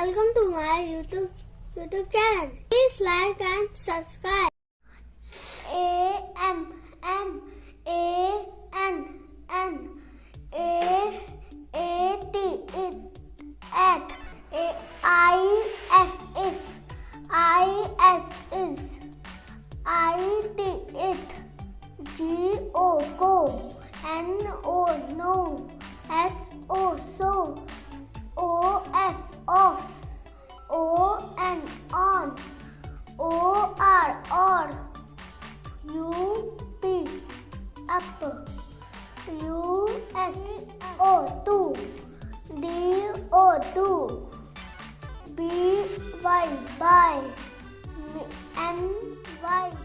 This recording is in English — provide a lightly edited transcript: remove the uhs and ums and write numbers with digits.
welcome to my YouTube channel. Please like and subscribe. A-M-M-A-N-N-A-A-T at I-S-Is I-T it G-O go N-O no S-O so O-F off O-N on O-R or U-P up U-S-O to D-O to B-Y by M-Y